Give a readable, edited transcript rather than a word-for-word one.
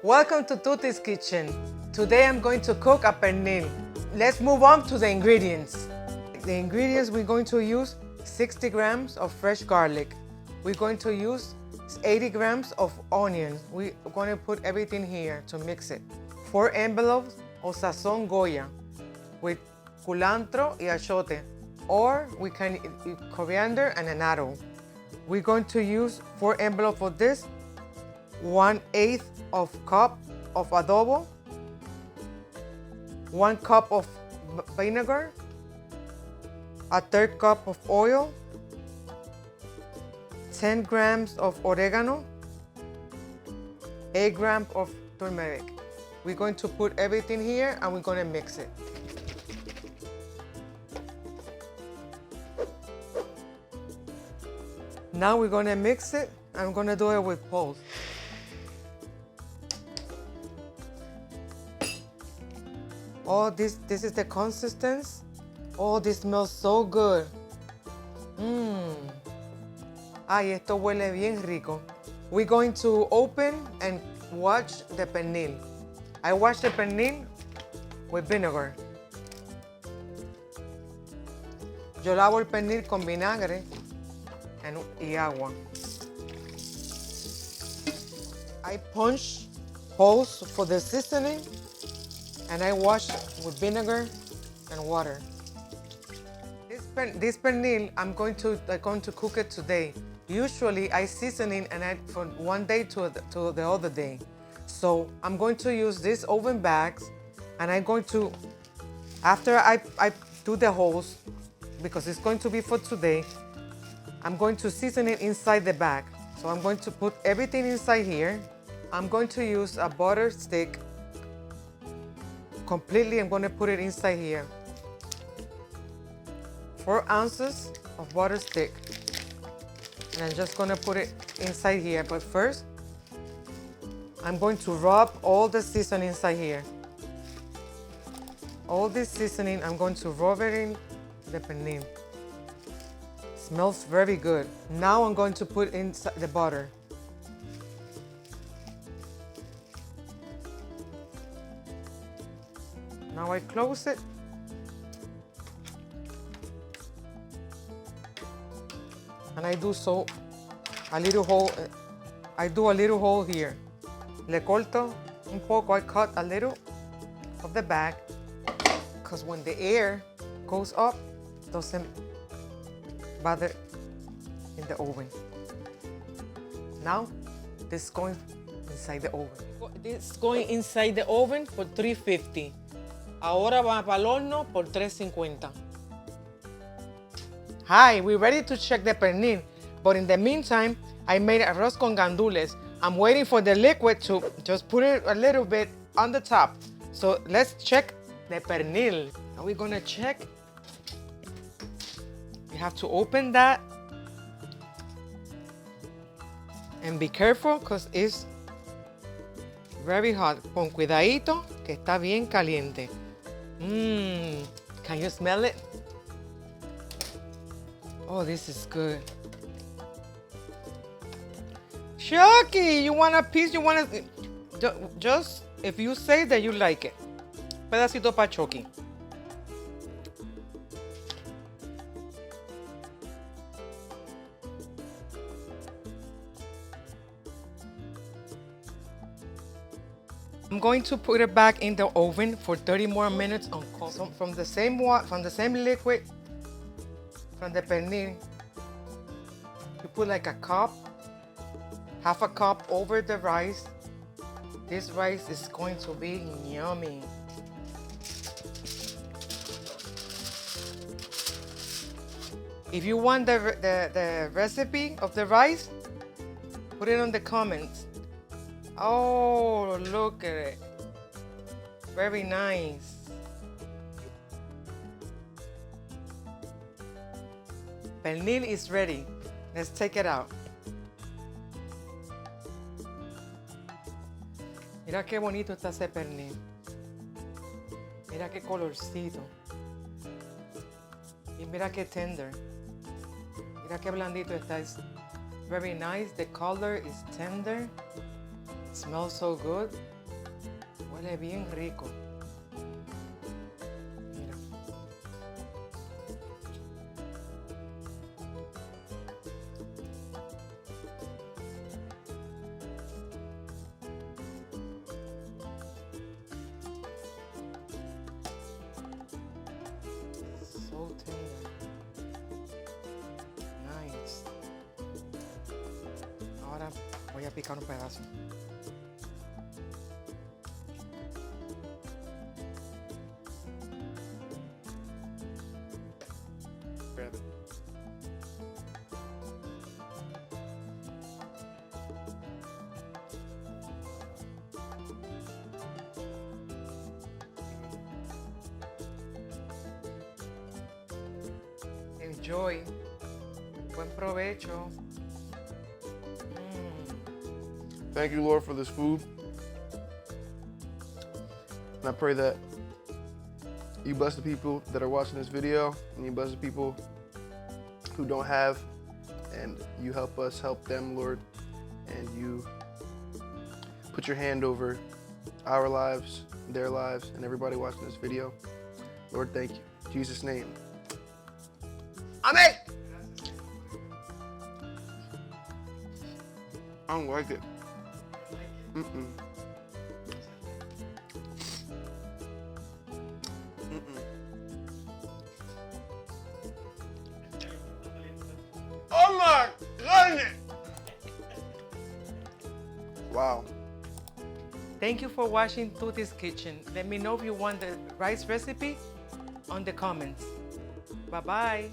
Welcome to Tuti's Kitchen. Today I'm going to cook a pernil. Let's move on to the ingredients. The ingredients we're going to use 60 grams of fresh garlic. We're going to use 80 grams of onion. We're going to put everything here to mix it. 4 envelopes of sazón Goya with culantro y achote, or we can use coriander and annatto. We're going to use 4 envelopes of this, 1/8 of cup of adobe, 1 cup of vinegar, 1/3 cup of oil, 10 grams of oregano, 8 grams of turmeric. We're going to put everything here and we're going to mix it. Now we're going to mix it. I'm going to do it with pulse. Oh, this is the consistency. Oh, this smells so good. Ay, esto huele bien rico. We're going to open and wash the pernil. I wash the pernil with vinegar. Yo lavo el pernil con vinagre y agua. I punch holes for the seasoning and I wash with vinegar and water. This pernil, I'm going to cook it today. Usually I season it from one day to the other day. So I'm going to use these oven bags and I'm going to, after I do the holes, because it's going to be for today, I'm going to season it inside the bag. So I'm going to put everything inside here. I'm going to use a butter stick. Completely, I'm going to put it inside here. 4 ounces of butter stick. And I'm just going to put it inside here. But first, I'm going to rub all the seasoning inside here. All this seasoning, I'm going to rub it in the pernil. Smells very good. Now I'm going to put inside the butter. Now I close it. And I do a little hole. I do a little hole here. Le corto un poco. I cut a little of the bag because when the air goes up, it doesn't bother in the oven. Now, this is going inside the oven. This is going inside the oven for 350. Ahora va para el horno por 350. Hi, we're ready to check the pernil, but in the meantime, I made arroz con gandules. I'm waiting for the liquid to just put it a little bit on the top. So let's check the pernil. Are we gonna check? You have to open that and be careful because it's very hot. Con cuidadito que está bien caliente. Can you smell it? Oh, this is good. Chucky, you want a piece? You want to just if you say that you like it. Pedacito para Chucky. I'm going to put it back in the oven for 30 more minutes on cold. So from the same liquid, from the pernil, you put like a cup, half a cup over the rice. This rice is going to be yummy. If you want the recipe of the rice, put it on the comments. Oh, look at it. Very nice. Pernil is ready. Let's take it out. Mira qué bonito está ese pernil. Mira qué colorcito. Y mira qué tender. Mira qué blandito está. It's very nice. The color is tender. Smells so good. Huele bien rico. Mira. So tender. Nice. Ahora voy a picar un pedazo. Grab it. Enjoy. Buen provecho. Thank you, Lord, for this food. And I pray that you bless the people that are watching this video, and you bless the people who don't have, and you help us help them, Lord, and you put your hand over our lives, their lives, and everybody watching this video. Lord, thank you. In Jesus' name. Amen. I don't like it. Mm-mm. Mm-mm. Oh my goodness! Wow. Thank you for watching Tuti's Kitchen. Let me know if you want the rice recipe on the comments. Bye-bye.